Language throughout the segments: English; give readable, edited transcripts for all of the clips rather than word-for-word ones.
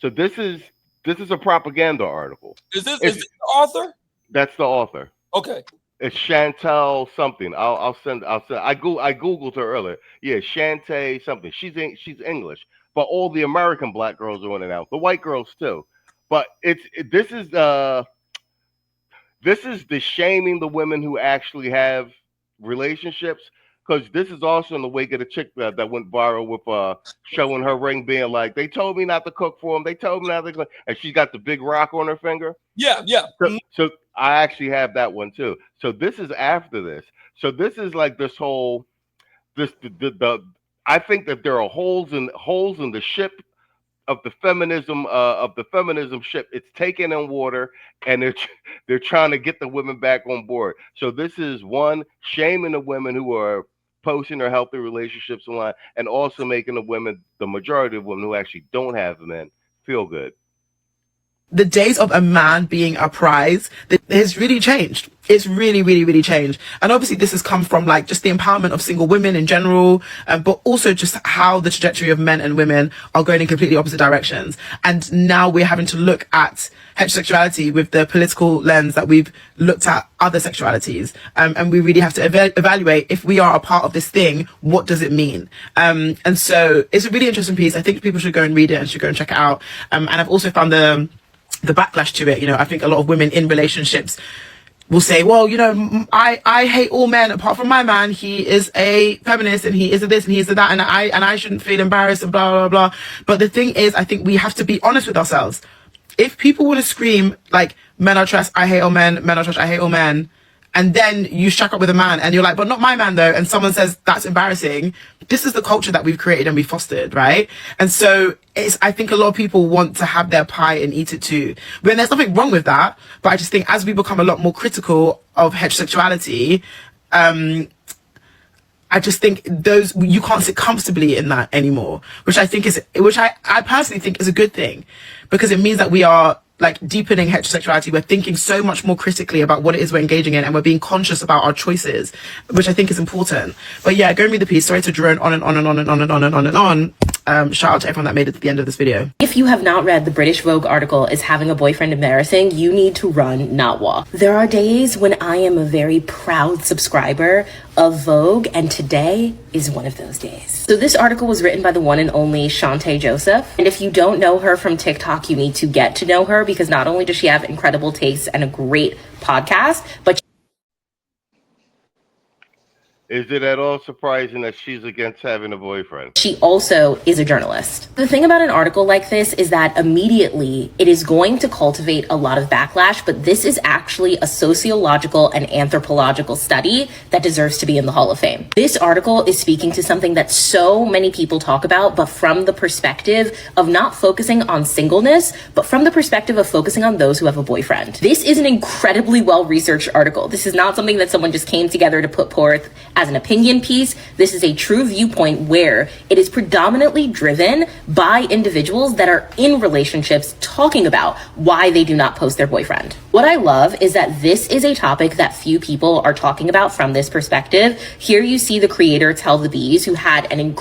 So this is a propaganda article. Is this the author? That's the author. Okay. It's Chantel something. I'll send. I googled her earlier. Yeah, Shantae something. She's English, but all the American black girls are in it now. The white girls too. But this is the shaming the women who actually have relationships, because this is also in the wake of the chick that went viral with showing her ring, being like, they told me not to cook for them, they told me not to cook, and she's got the big rock on her finger. Yeah. So I actually have that one too. So this is after this. So this is like this whole the I think that there are holes in the ship of the feminism ship. It's taken in water, and they're trying to get the women back on board. So this is one, shaming the women who are posting their healthy relationships online, and also making the majority of women who actually don't have men, feel good. The days of a man being a prize has really changed. It's really, really, really changed. And obviously this has come from like just the empowerment of single women in general, but also just how the trajectory of men and women are going in completely opposite directions. And now we're having to look at heterosexuality with the political lens that we've looked at other sexualities. And we really have to evaluate, if we are a part of this thing, what does it mean? And so it's a really interesting piece. I think people should go and read it and should go and check it out. And I've also found the backlash to it. You know, I think a lot of women in relationships will say, well, you know, I hate all men apart from my man. He is a feminist and he is a this and he is a that, and I shouldn't feel embarrassed and blah, blah, blah. But the thing is, I think we have to be honest with ourselves. If people want to scream like, men are trash, I hate all men, men are trash, I hate all men, and then you shack up with a man and you're like, but not my man though, and someone says that's embarrassing, this is the culture that we've created and we fostered, right? And so I think a lot of people want to have their pie and eat it too. But there's nothing wrong with that. But I just think as we become a lot more critical of heterosexuality, I just think you can't sit comfortably in that anymore, which I personally think is a good thing, because it means that we are like deepening heterosexuality. We're thinking so much more critically about what it is we're engaging in, and we're being conscious about our choices, which I think is important. But yeah, go and read the piece. Sorry to drone on and on and on and on and on and on and on. Shout out to everyone that made it to the end of this video. If you have not read the British Vogue article, Is Having a Boyfriend Embarrassing? You need to run, not walk. There are days when I am a very proud subscriber of Vogue, and today is one of those days. So this article was written by the one and only Shantae Joseph. And if you don't know her from TikTok, you need to get to know her, because not only does she have incredible taste and a great podcast, but is it at all surprising that she's against having a boyfriend? She also is a journalist. The thing about an article like this is that immediately it is going to cultivate a lot of backlash, but this is actually a sociological and anthropological study that deserves to be in the Hall of Fame. This article is speaking to something that so many people talk about, but from the perspective of not focusing on singleness, but from the perspective of focusing on those who have a boyfriend. This is an incredibly well-researched article. This is not something that someone just came together to put forth as an opinion piece. This is a true viewpoint where it is predominantly driven by individuals that are in relationships talking about why they do not post their boyfriend. What I love is that this is a topic that few people are talking about from this perspective. Here you see the creator tell the Bees, who had an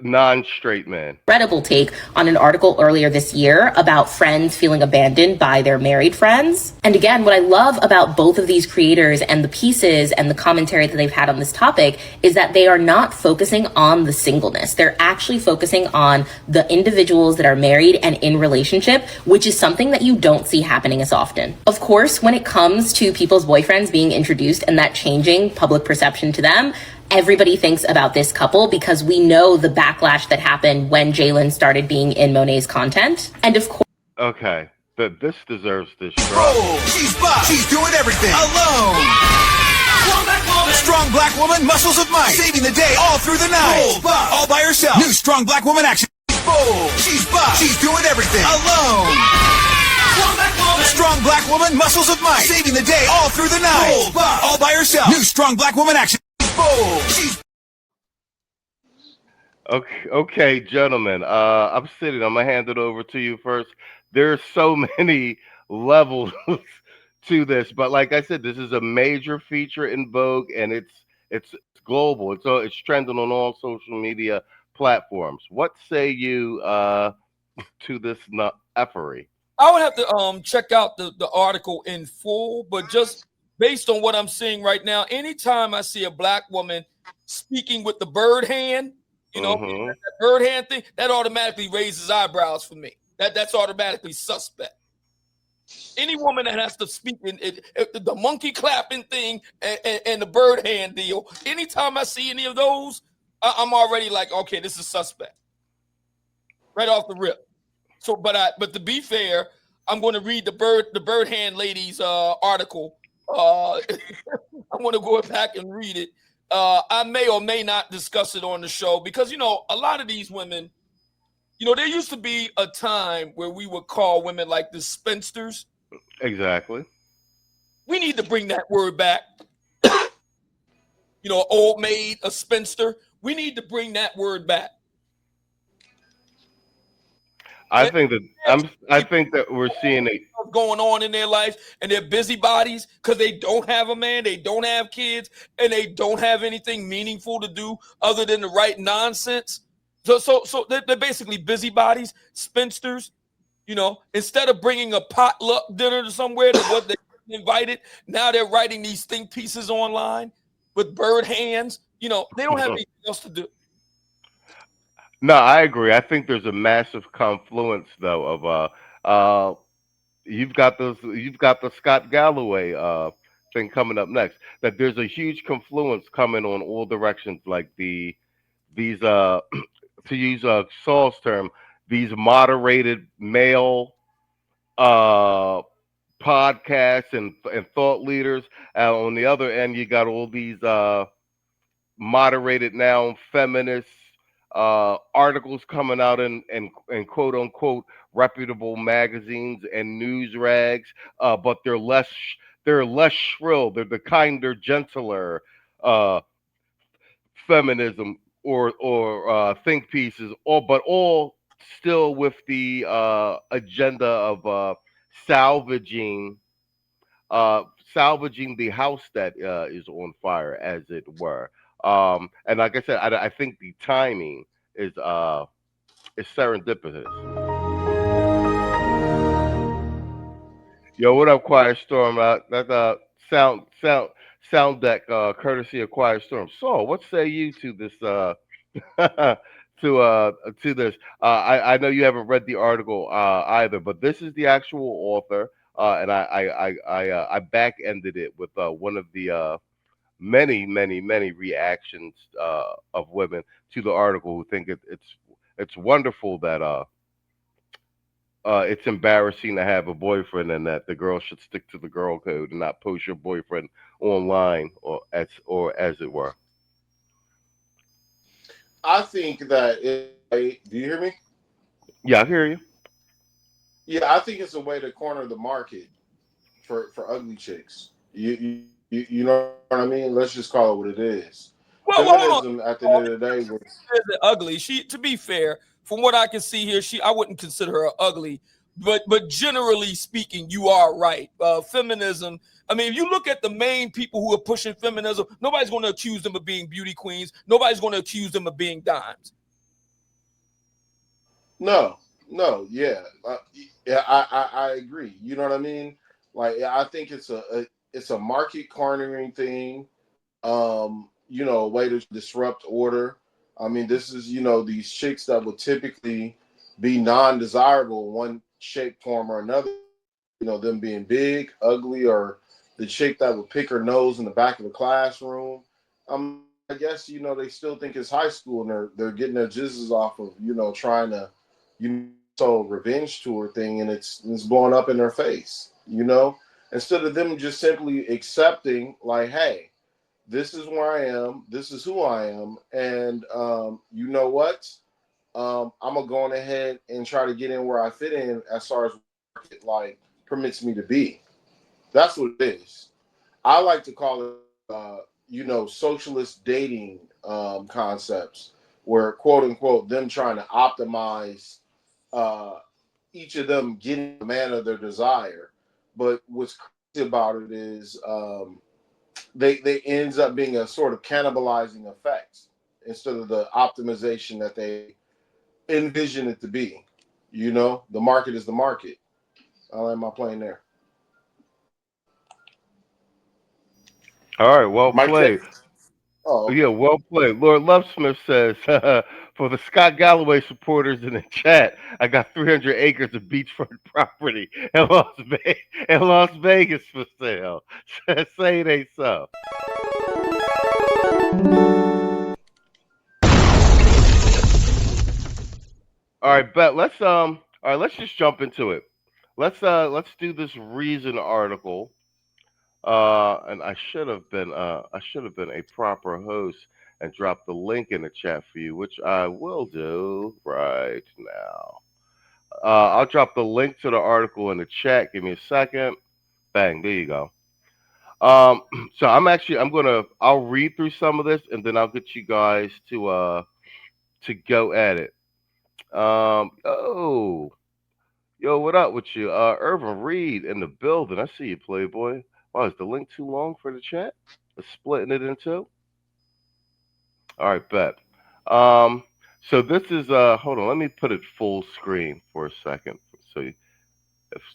non-straight man. Incredible take on an article earlier this year about friends feeling abandoned by their married friends. And again, what I love about both of these creators and the pieces and the commentary that they've had on this topic is that they are not focusing on the singleness. They're actually focusing on the individuals that are married and in relationship, which is something that you don't see happening as often. Of course, when it comes to people's boyfriends being introduced and that changing public perception to them, everybody thinks about this couple because we know the backlash that happened when Jalen started being in Monet's content. And of course... Okay, this deserves this drop. Oh, she's buff. She's doing everything alone. Strong black woman, muscles of might. Saving the day all through the night. Buff. All by herself. New strong black woman action. Bold. She's buff. She's doing everything alone. Strong black woman, muscles of might. Saving the day all through the night. Buff. All by herself. New strong black woman action. Okay, gentlemen. I'm sitting. I'm gonna hand it over to you first. There's so many levels to this, but like I said, this is a major feature in Vogue, and it's global. It's trending on all social media platforms. What say you to this effery? I would have to check out the article in full, but just based on what I'm seeing right now, anytime I see a black woman speaking with the bird hand, Mm-hmm. that bird hand thing, that automatically raises eyebrows for me. That's automatically suspect. Any woman that has to speak in the monkey clapping thing and the bird hand deal, anytime I see any of those, I'm already like, okay, this is suspect right off the rip. So, but to be fair, I'm going to read the bird hand lady's article. I'm going to go back and read it. I may or may not discuss it on the show because a lot of these women, there used to be a time where we would call women like the spinsters. Exactly. We need to bring that word back. Old maid, a spinster. We need to bring that word back. I think that we're seeing a going on in their lives, and they're busybodies because they don't have a man, they don't have kids, and they don't have anything meaningful to do other than to write nonsense. So they're basically busybodies, spinsters. Instead of bringing a potluck dinner to somewhere to what they invited, now they're writing these think pieces online with bird hands. They don't have anything else to do. No, I agree. I think there's a massive confluence though of you've got the Scott Galloway thing coming up next. That there's a huge confluence coming on all directions, like these to use Saul's term, these moderated male uh podcasts and thought leaders. On the other end, you got all these moderated now feminist articles coming out in quote unquote reputable magazines and news rags, but they're less shrill. They're the kinder, gentler uh, feminism or think pieces, all still with the agenda of salvaging salvaging the house that is on fire, as it were. And like I said, I think the timing is serendipitous. Yo, what up, Quiet Storm? That's sound deck, courtesy of Quiet Storm. So, what say you to this? To this, I know you haven't read the article either, but this is the actual author, and I back ended it with one of the many reactions of women to the article who think it's wonderful that it's embarrassing to have a boyfriend and that the girl should stick to the girl code and not post your boyfriend online or as it were. I think that do you hear me? Yeah, I hear you. Yeah, I think it's a way to corner the market for ugly chicks. You know what I mean? Let's just call it what it is. Well, hold Feminism at the end of the day was ugly. She, to be fair, from what I can see here, I wouldn't consider her ugly, but generally speaking, you are right. Feminism. I mean, if you look at the main people who are pushing feminism, nobody's going to accuse them of being beauty queens. Nobody's going to accuse them of being dimes. no, yeah, yeah. I agree. You know what I mean? Like, I think it's a market cornering thing. A way to disrupt order. I mean, this is, these chicks that would typically be non-desirable in one shape, form, or another. Them being big, ugly, or the chick that would pick her nose in the back of the classroom. I guess, they still think it's high school and they're getting their jizzes off of, trying to, revenge tour thing, and it's blowing up in their face, instead of them just simply accepting, like, hey, this is where I am. This is who I am. And you know what? I'm going to go ahead and try to get in where I fit in as far as it permits me to be. That's what it is. I like to call it, socialist dating concepts where, quote unquote, them trying to optimize each of them getting the man of their desire. But what's crazy about it is they ends up being a sort of cannibalizing effect. instead of the optimization that they envision it to be. You know, the market is the market. I like my plane there. All right, well Mike check. played. Oh, Yeah, well played. Lord Lovesmith says, for the Scott Galloway supporters in the chat, I got 300 acres of beachfront property in Las Vegas for sale. Say it ain't so. All right, bet. All right, let's just jump into it. Let's do this Reason article. And I should have been a proper host and drop the link in the chat for you, which I will do right now. I'll drop the link to the article in the chat. Give me a second. Bang, there you go. Um, so I'll read through some of this and then I'll get you guys to go at it. Oh, yo, what up with you? Irvin Reed in the building. I see you, Playboy. Wow, is the link too long for the chat? Let's splitting it in two. All right, bet. Um, so this is hold on, let me put it full screen for a second, so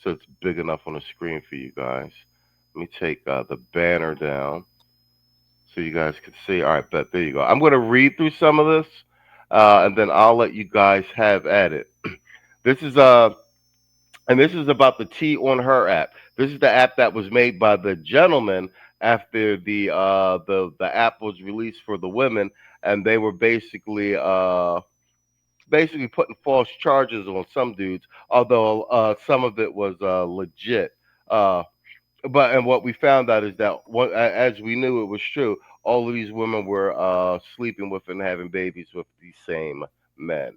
it's big enough on the screen for you guys. Let me take the banner down so you guys can see. All right, bet. There you go. I'm going to read through some of this, and then I'll let you guys have at it. This is and this is about the T on Her app. This is the app that was made by the gentleman after the app was released for the women, and they were basically putting false charges on some dudes, although some of it was legit. Uh, and what we found out is that as we knew it was true, all of these women were sleeping with and having babies with these same men.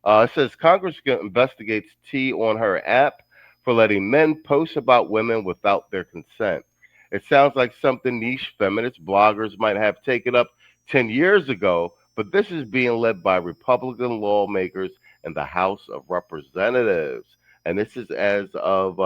It says Congress investigates T on Her app for letting men post about women without their consent. It sounds like something niche feminist bloggers might have taken up 10 years ago, but this is being led by Republican lawmakers in the House of Representatives. And this is as of